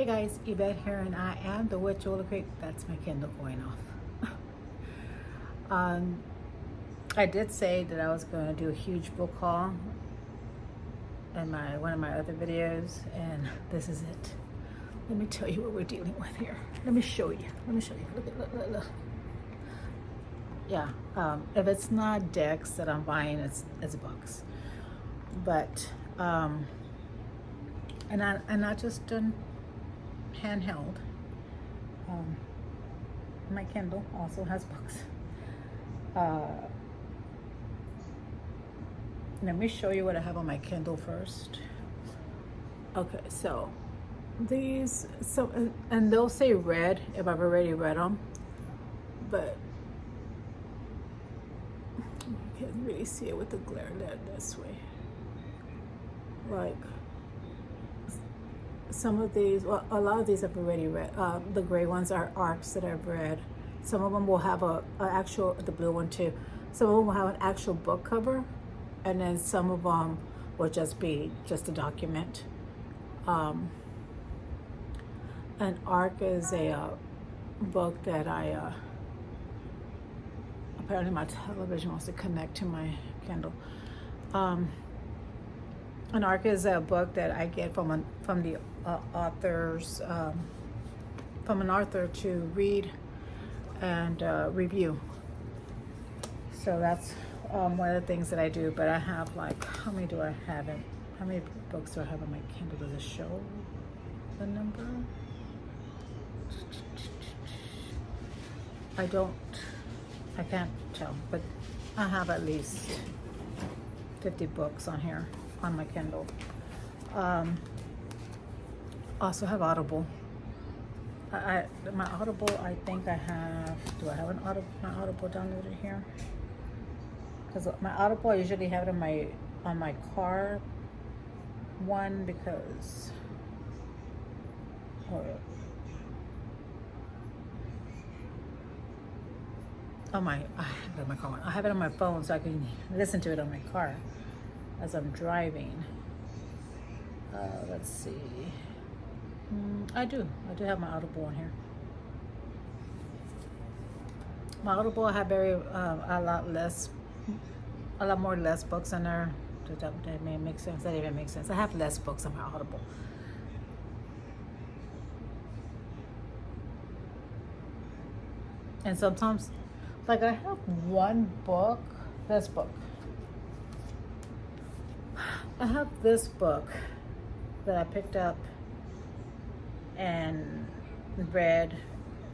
Hey guys, Yvette here, and I am the Witch Creek. That's my Kindle going off. I did say that I was going to do a huge book haul in one of my other videos, and this is it. Let me tell you what we're dealing with here. Let me show you. Look. Yeah, if it's not decks that I'm buying, it's books. But and I just done handheld. My Kindle also has books. Let me show you what I have on my Kindle first. Okay, so these, and they'll say read if I've already read them, but you can't really see it with the glare this way. Like some of these, well, a lot of these I've already read. The gray ones are arcs that I've read. Some of them will have the blue one too. Some of them will have an actual book cover, and then some of them will just be a document. An arc is a book that apparently my television wants to connect to my Kindle. An arc is a book that I get from an author to read and review. So that's one of the things that I do. But I have, like, how many books do I have on my Kindle? Does it show the number? I can't tell, but I have at least 50 books on here on my Kindle. Also have Audible. My Audible, I think I have. Do I have my Audible downloaded here? Because my Audible, I usually have it on my car one, because I have it on my car one. I have it on my phone so I can listen to it on my car as I'm driving. Let's see. I do have my Audible on here. My Audible, I have a lot more less books on there. That may make sense. That even makes sense. I have less books on my Audible. And sometimes, like, I have one book. This book. I have this book that I picked up and read,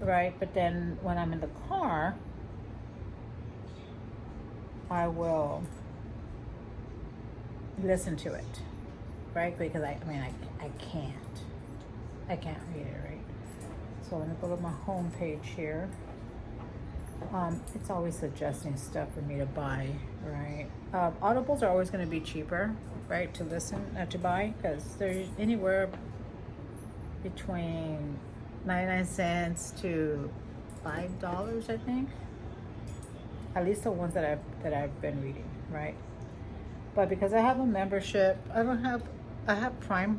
right? But then when I'm in the car, I will listen to it, right? Because I can't read it, right? So I'm gonna go to my home page here. It's always suggesting stuff for me to buy, right? Audibles are always going to be cheaper, right, to buy, because they're anywhere between 99 cents to $5, I think. At least the ones that I've been reading, right? But because I have a membership, I have Prime,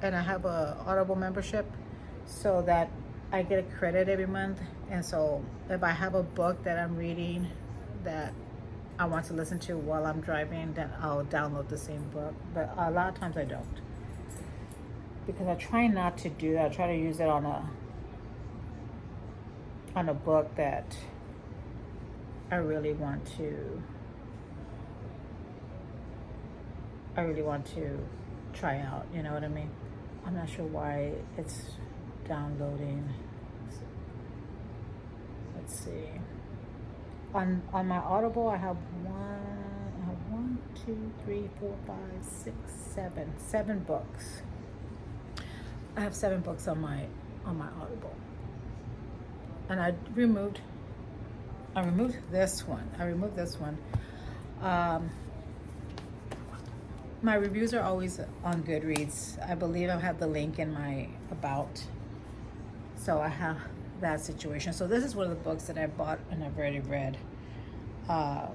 and I have a Audible membership, so that I get a credit every month. And so if I have a book that I'm reading that I want to listen to while I'm driving, then I'll download the same book. But a lot of times I don't, because I try not to do that. I try to use it on a book that I really want to try out. You know what I mean? I'm not sure why it's downloading. Let's see. On my Audible, I have one, two, three, four, five, six, seven books. I have 7 books on my Audible, and I removed this one. My reviews are always on Goodreads. I believe I have the link in my about, so I have that situation. So this is one of the books that I bought and I've already read. And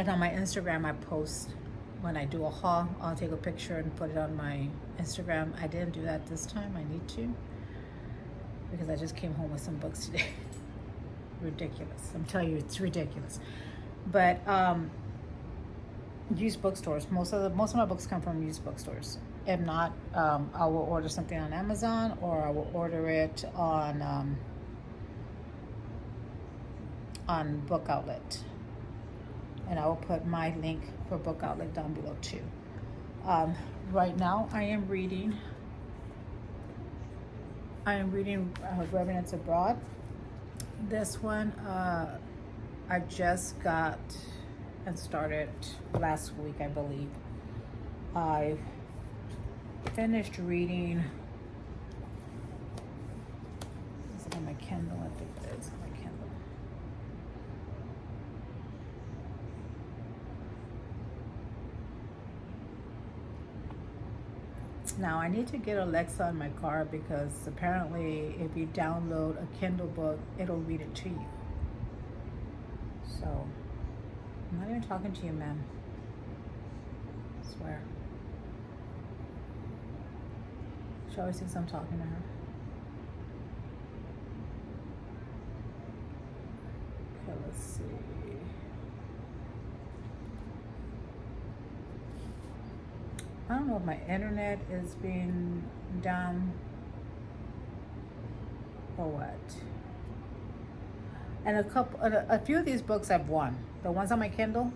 on my Instagram, I post when I do a haul, I'll take a picture and put it on my Instagram. I didn't do that this time. I need to, because I just came home with some books today. Ridiculous. I'm telling you, it's ridiculous. But used bookstores. Most of my books come from used bookstores. If not, I will order something on Amazon, or I will order it on Book Outlet, and I will put my link for Book Outlet down below too. Right now, I am reading Revenants Abroad. This one I just got and started last week, I believe. I finished reading. Is it on my Kindle? I think it is on my Kindle. Now I need to get Alexa in my car, because apparently if you download a Kindle book, it'll read it to you. So I'm not even talking to you, ma'am. I swear. She always thinks I'm talking to her. Okay, let's see. I don't know if my internet is being down or what. And a few of these books I've won. The ones on my Kindle,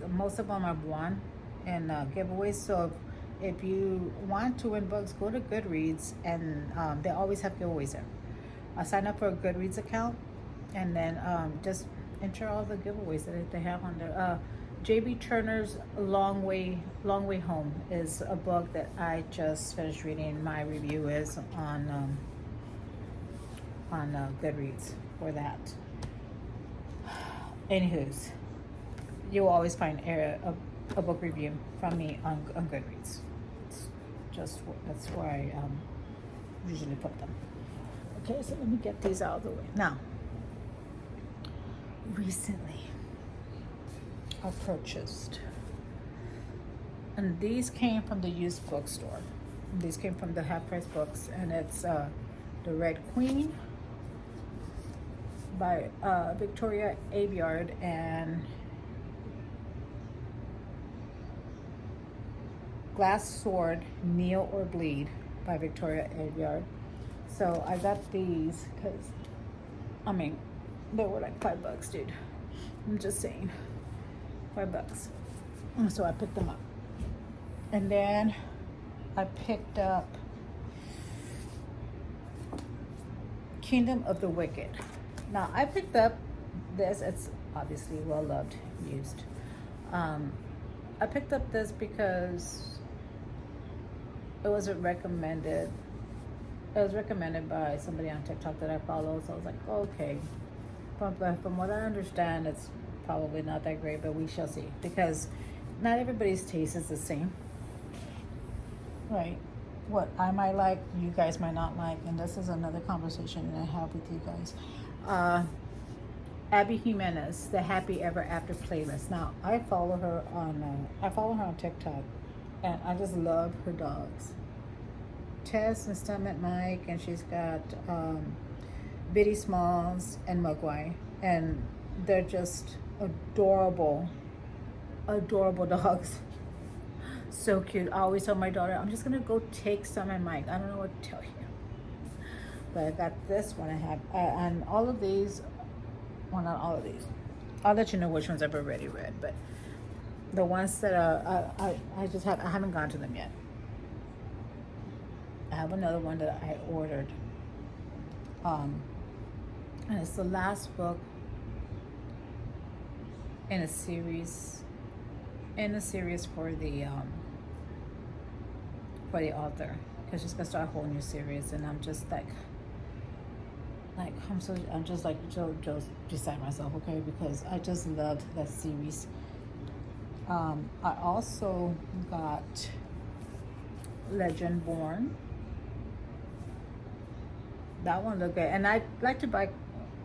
most of them I've won in giveaways. So if you want to win books, go to Goodreads, and they always have giveaways there. Sign up for a Goodreads account, and then just enter all the giveaways that they have on there. J.B. Turner's Long Way Home is a book that I just finished reading. My review is on Goodreads for that. Anywho's, you'll always find a book review from me on Goodreads. It's just that's where I usually put them. Okay, so let me get these out of the way. Now, recently I purchased, and these came from the used bookstore. These came from the Half Price Books, and it's The Red Queen by Victoria Aveyard, and Glass Sword, Kneel or Bleed by Victoria Aveyard. So I got these because, I mean, they were like $5, dude. I'm just saying, $5. So I picked them up. And then I picked up Kingdom of the Wicked. Now I picked up this, it's obviously well loved, used. I picked up this because it was recommended. It was recommended by somebody on TikTok that I follow, so I was like, okay. But from what I understand, it's probably not that great, but we shall see, because not everybody's taste is the same, right? What I might like, you guys might not like, and this is another conversation that I have with you guys. Abby Jimenez, the Happy Ever After playlist. Now I follow her on TikTok, and I just love her dogs, Tess and Stomach Mike, and she's got Biddy Smalls and Mugwai, and they're just adorable dogs. So cute. I always tell my daughter, I'm just gonna go take some and Mike. I don't know what to tell you. But I got this one. I have, and all of these, well, not all of these. I'll let you know which ones I've already read, but the ones that I haven't gone to them yet. I have another one that I ordered, and it's the last book in a series for the author, because she's gonna start a whole new series, and I'm just like I'm just like just beside myself, okay, because I just loved that series. I also got Legend Born. That one looked good, and I like to buy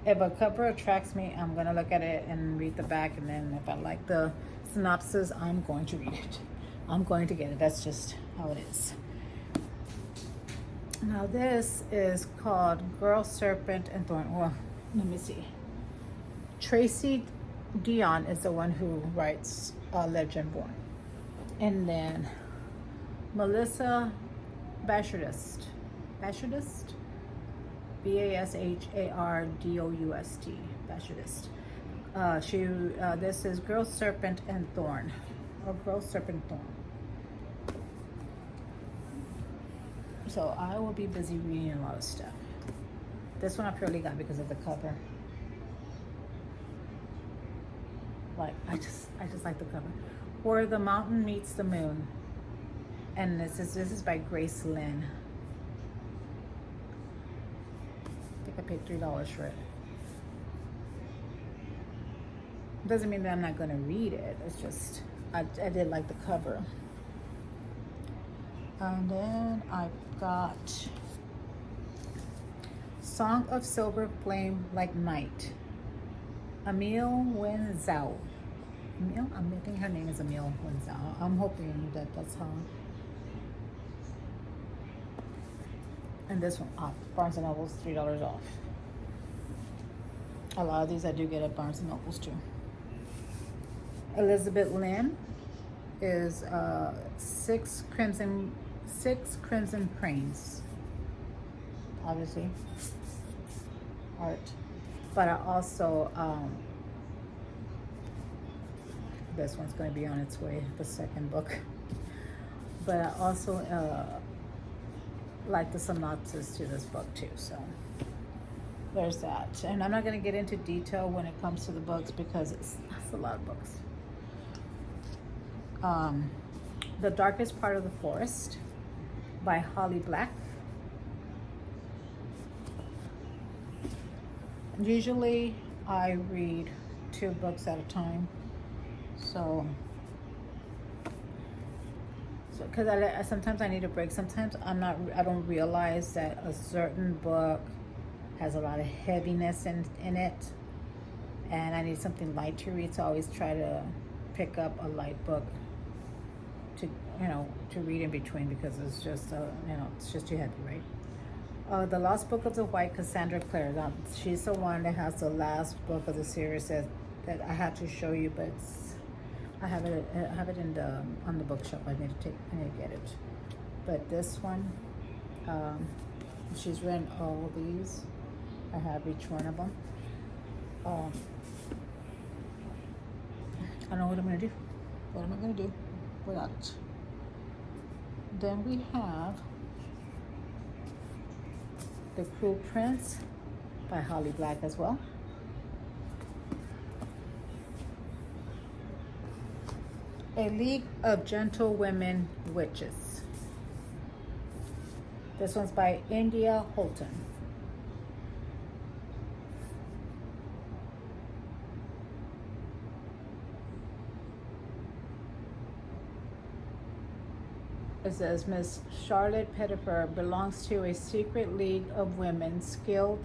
If a cover attracts me, I'm gonna look at it and read the back, and then if I like the synopsis, I'm going to read it. I'm going to get it. That's just how it is. Now this is called Girl, Serpent, and Thorn. Well, let me see. Tracy Dion is the one who writes Legend Born. And then Melissa Bashardoust. Bashardoust? Bashardoust. Bashardoust. This is Girl, Serpent, and Thorn. Or Girl, Serpent, Thorn. So I will be busy reading a lot of stuff. This one I purely got because of the cover. Like I just like the cover. Where the Mountain Meets the Moon. And this is by Grace Lynn. I think I paid $3 for it. Doesn't mean that I'm not gonna read it. It's just I did like the cover. And then I've got Song of Silver Flame Like Night. Emil Wenzhou. I think her name is Emil Wenzhou. I'm hoping that that's how. And this one, Barnes & Noble's $3 off. A lot of these I do get at Barnes & Noble's too. Elizabeth Lynn is Six Crimson Cranes. Obviously, art. But I also, this one's going to be on its way, the second book. But I also like the synopsis to this book too, so there's that. And I'm not going to get into detail when it comes to the books because that's a lot of books. The Darkest Part of the Forest by Holly Black. Usually I read 2 books at a time, so because sometimes I need a break. Sometimes I don't realize that a certain book has a lot of heaviness in it, and I need something light to read, so I always try to pick up a light book to read in between, because it's just it's just too heavy, right? The Lost Book of the White, Cassandra Clare. She's the one that has the last book of the series that I had to show you, but I have it in the on the bookshelf. I need to get it. But this one, she's written all these. I have each one of them. I know what I'm gonna do. What am I gonna do without it? Then we have The Cruel Prince by Holly Black as well. A League of Gentlewomen Witches. This one's by India Holton. It says Miss Charlotte Pettifer belongs to a secret league of women skilled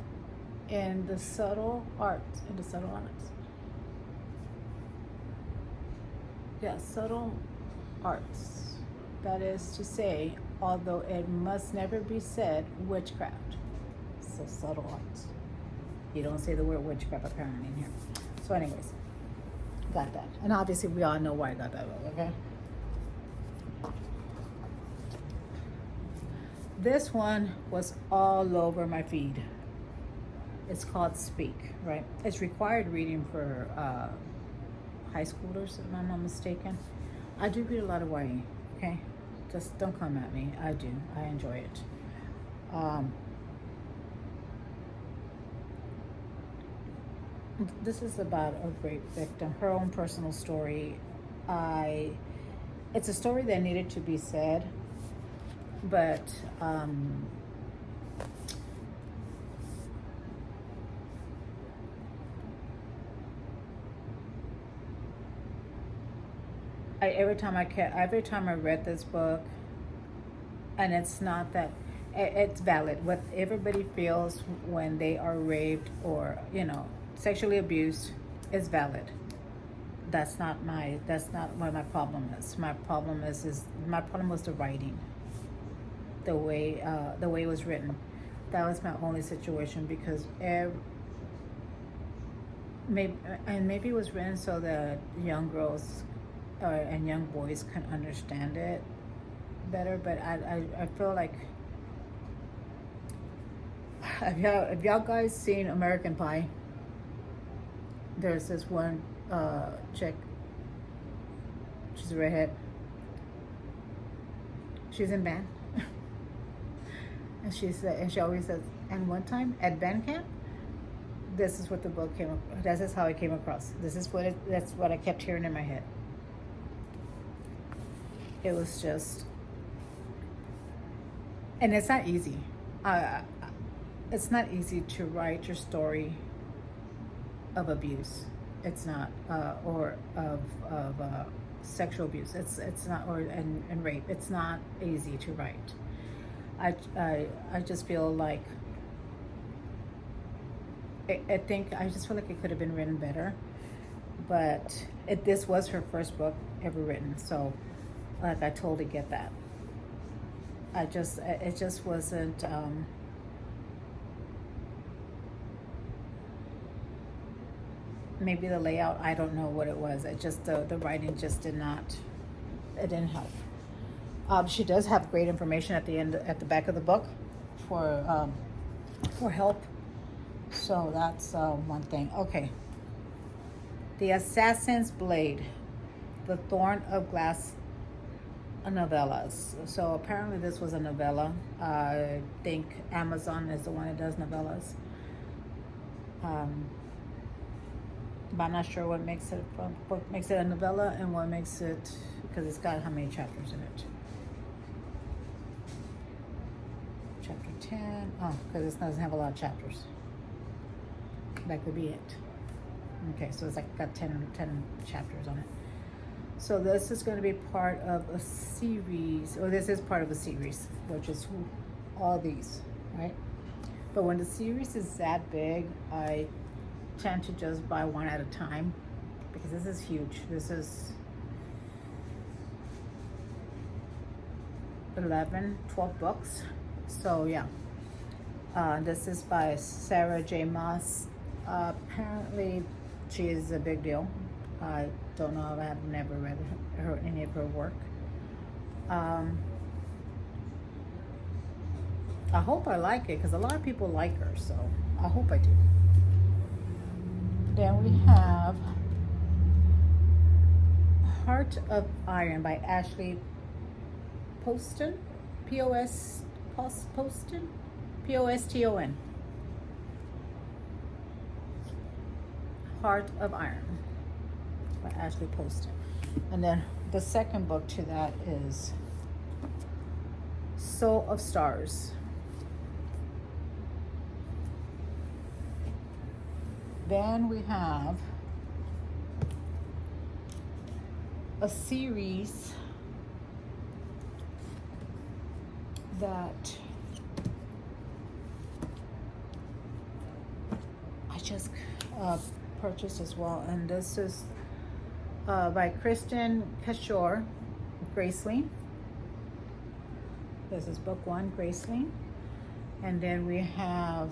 in the subtle arts. Yeah, subtle arts. That is to say, although it must never be said, witchcraft. So subtle arts. You don't say the word witchcraft apparently in here. So anyways, got that. And obviously we all know why I got that, okay? This one was all over my feed. It's called Speak, right? It's required reading for high schoolers, if I'm not mistaken. I do read a lot of YA, okay? Just don't come at me. I do. I enjoy it. This is about a rape victim, her own personal story. It's a story that needed to be said, but every time I read this book, and it's not that, it's valid. What everybody feels when they are raped or, sexually abused is valid. That's not what my problem is. My problem my problem was the writing, the way it was written. That was my only situation, because maybe it was written so that young girls and young boys can understand it better. But I feel like, have y'all guys seen American Pie? There's this one chick. She's a redhead. She's in band, and she always says, and one time at band camp, this is what the book came. This is how it came across. That's what I kept hearing in my head. It was just, and it's not easy. It's not easy to write your story of abuse. It's not, or of sexual abuse. It's not, and rape. It's not easy to write. I just feel like, I just feel like it could have been written better. But this was her first book ever written, so like I totally get that. It just wasn't. Maybe the layout, I don't know what it was. It just, the writing just didn't help. She does have great information at the back of the book for help. So that's one thing. Okay. The Assassin's Blade, the Thorn of Glass novellas. So apparently this was a novella. I think Amazon is the one that does novellas. But I'm not sure what makes it a novella and what makes it, because it's got how many chapters in it. Chapter 10. Oh, because it doesn't have a lot of chapters. That could be it. Okay, so it's like got 10 chapters on it. So this is going to be part of a series, or this is part of a series, which is all these, right? But when the series is that big, I tend to just buy one at a time, because this is huge. This is 12 books. So yeah, this is by Sarah J. Maas. Apparently she is a big deal. I don't know, I have never read any of her work. I hope I like it, because a lot of people like her, so I hope I do. Then we have Heart of Iron by Ashley Poston. Poston? Poston. Heart of Iron by Ashley Poston. And then the second book to that is Soul of Stars. Then we have a series that I just purchased as well, and this is by Kristen Kashore, Graceling. This is book 1, Graceling. And then we have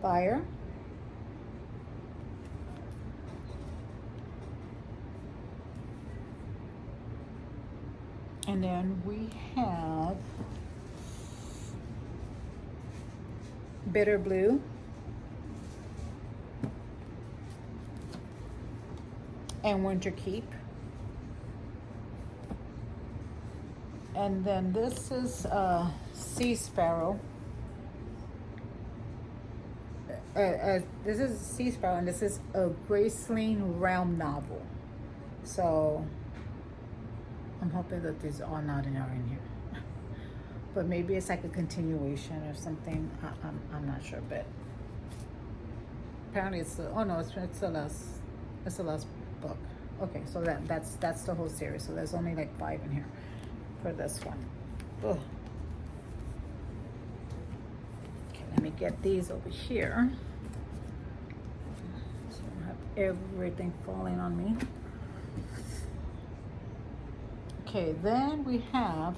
Fire. And then we have Bitter Blue. And Winter Keep. And then this is Sea Sparrow. This is Sea Sparrow, and this is a Graceling Realm novel. So I'm hoping that these are not in here. But maybe it's like a continuation or something. I'm not sure, but apparently it's the last book. Okay, so that's the whole series. So there's only like 5 in here. for this one. Ugh. Okay, let me get these over here. So I don't have everything falling on me. Okay, then we have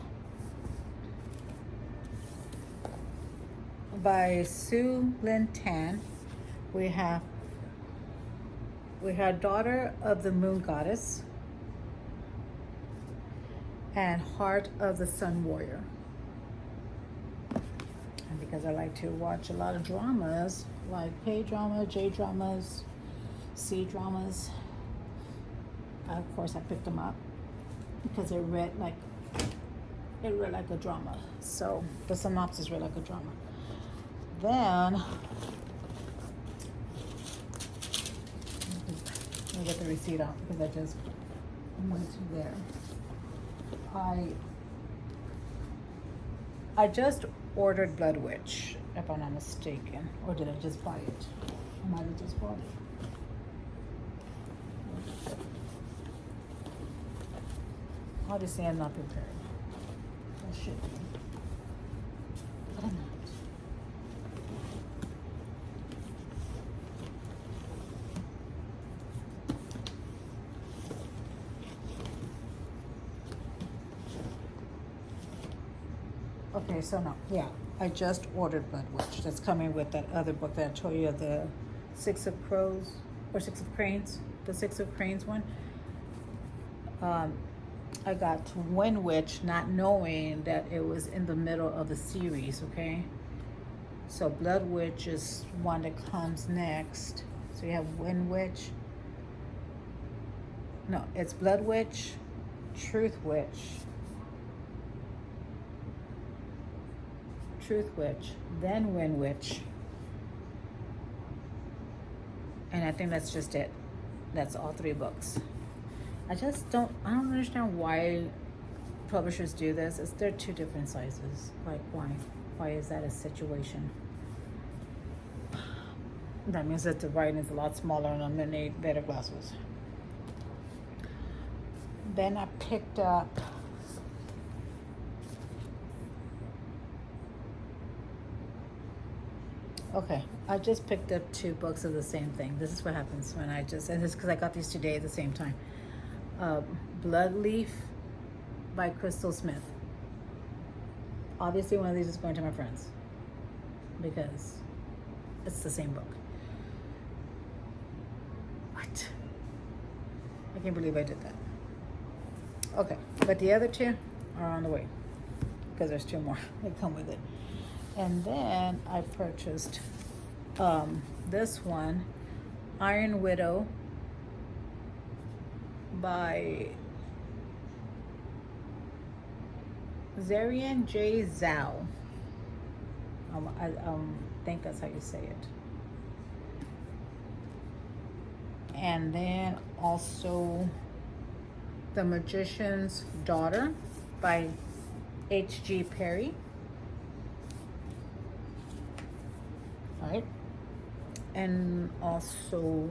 by Sue Lynn Tan, we have Daughter of the Moon Goddess and Heart of the Sun Warrior. And because I like to watch a lot of dramas, like K drama, J dramas, C dramas, of course I picked them up because it read like a drama. So the synopsis read like a drama. Then let me get the receipt out because I just went to there. I just ordered Blood Witch, if I'm not mistaken, or did I just buy it? I might have just bought it. Obviously, I'm not prepared. I should be, but I'm not. Okay, so no, yeah, I just ordered Blood Witch. That's coming with that other book that I told you, the Six of Crows, or Six of Cranes, the Six of Cranes one. I got Wind Witch not knowing that it was in the middle of the series, okay? So Blood Witch is one that comes next. So you have Wind Witch. No, it's Blood Witch, Truth Witch, then Wind Witch. And I think that's just it. That's all 3 books. I don't understand why publishers do this. They're 2 different sizes. Like, why? Why is that a situation? That means that the writing is a lot smaller and I'm gonna need better glasses. Then I picked up okay, I just picked up 2 books of the same thing. This is what happens when and this is because I got these today at the same time. Bloodleaf by Crystal Smith. Obviously one of these is going to my friends because it's the same book. What? I can't believe I did that. Okay, but the other 2 are on the way because there's 2 more that come with it. And then I purchased this one, Iron Widow by Zarian J. Zhao. I think that's how you say it. And then also The Magician's Daughter by H.G. Perry. Right? And also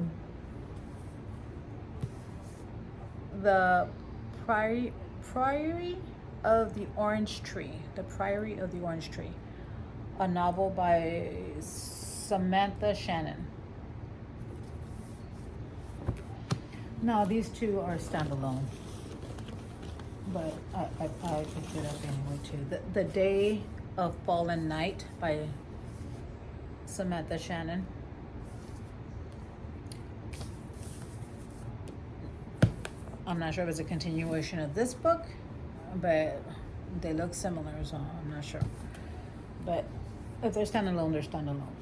The Priory of the Orange Tree. The Priory of the Orange Tree. A novel by Samantha Shannon. Now these 2 are standalone, but I picked it up anyway too. The Day of Fallen Night by Samantha Shannon. I'm not sure if it's a continuation of this book, but they look similar, so I'm not sure. But if they're standalone, they're standalone.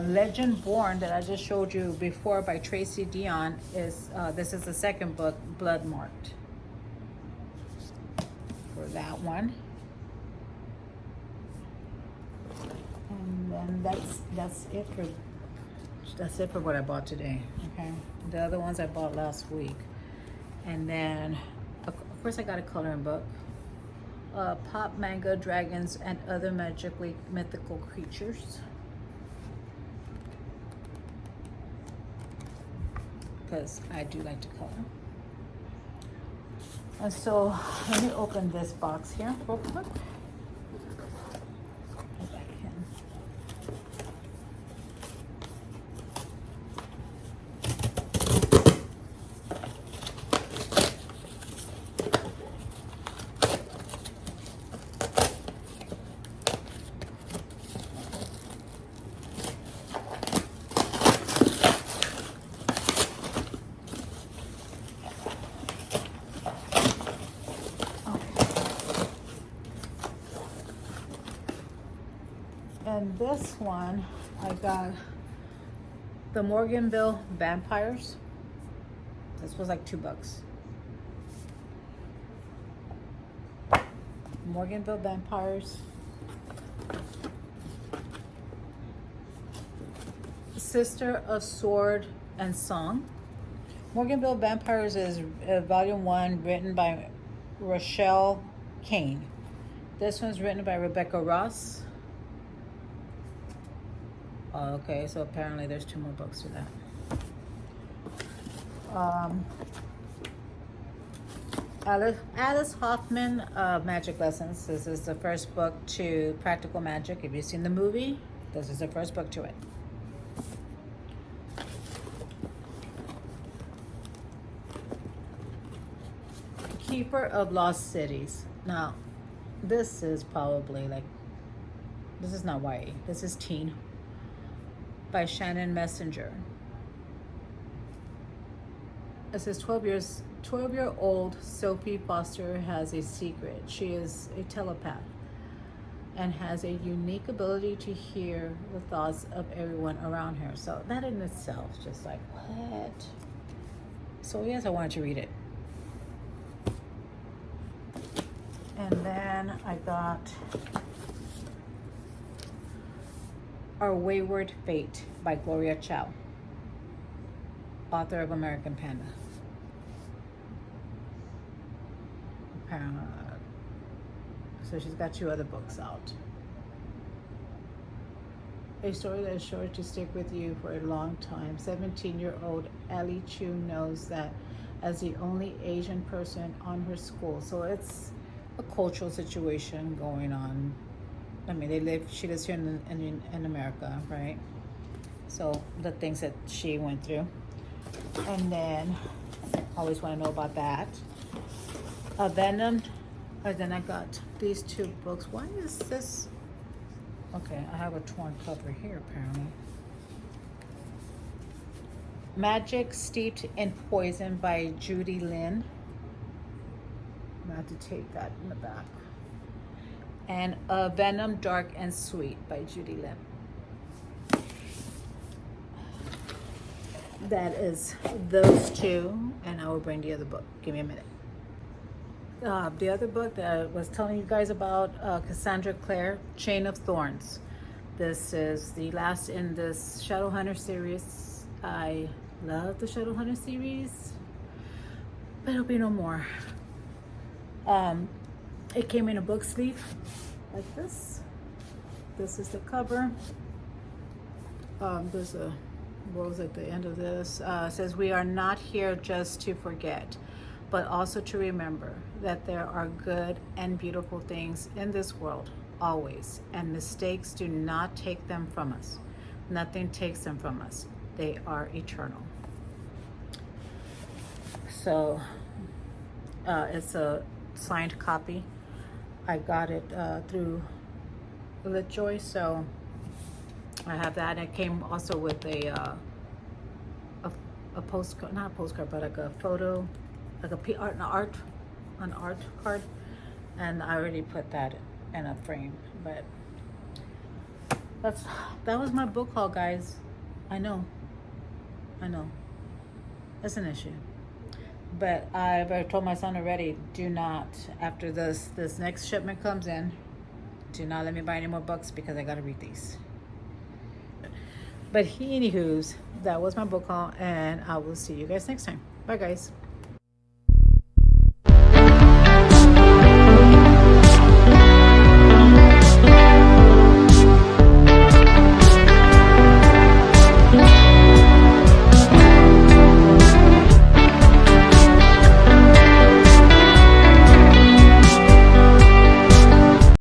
Legend Born that I just showed you before by Tracy Dion is this is the 2nd book, Blood Marked. For that one. And then that's it for what I bought today. Okay, the other ones I bought last week. And then of course I got a coloring book, Pop Manga Dragons and Other Magically Mythical Creatures, because I do like to color. And so let me open this box here real quick. If I can. And this one, I got the Morganville Vampires. This was like $2. Morganville Vampires. Sister of Sword and Song. Morganville Vampires is volume 1, written by Rochelle Kane. This one's written by Rebecca Ross. Oh, okay, so apparently there's 2 more books to that. Alice Hoffman, Magic Lessons. This is the first book to Practical Magic. If you've seen the movie, this is the first book to it. Keeper of Lost Cities. Now, this is probably like, this is not YA, this is teen, by Shannon Messenger. It says 12-year-old Sophie Foster has a secret. She is a telepath and has a unique ability to hear the thoughts of everyone around her. So that in itself, just like, what? So yes, I wanted to read it. And then I got Our Wayward Fate by Gloria Chow, author of American Panda. So she's got 2 other books out. A story that is sure to stick with you for a long time. 17-year-old Ali Chu knows that as the only Asian person on her school. So it's a cultural situation going on. I mean, she lives here in America, right? So the things that she went through. And then, always want to know about that. Venom. And then I got these 2 books. Why is this? Okay, I have a torn cover here, apparently. Magic Steeped in Poison by Judy Lynn. I'm going to have to take that in the back. And Venom Dark and Sweet by Judy Lynn. That is those 2, and I will bring the other book. Give me a minute. The other book that I was telling you guys about, Cassandra Clare, Chain of Thorns. This is the last in this Shadowhunter series. I love the Shadowhunter series, but there'll be no more. It came in a book sleeve like this. This is the cover. There's a rose at the end of this. It says, "We are not here just to forget, but also to remember that there are good and beautiful things in this world, always, and mistakes do not take them from us. Nothing takes them from us. They are eternal." So it's a signed copy. I got it through LitJoy, so I have that. It came also with a postcard, not a postcard, but like a photo, like an art card, and I already put that in a frame. But that was my book haul, guys. I know, it's an issue. But I've told my son already, do not, after this next shipment comes in, do not let me buy any more books because I gotta read these. But anywho's, that was my book haul, and I will see you guys next time. Bye, guys.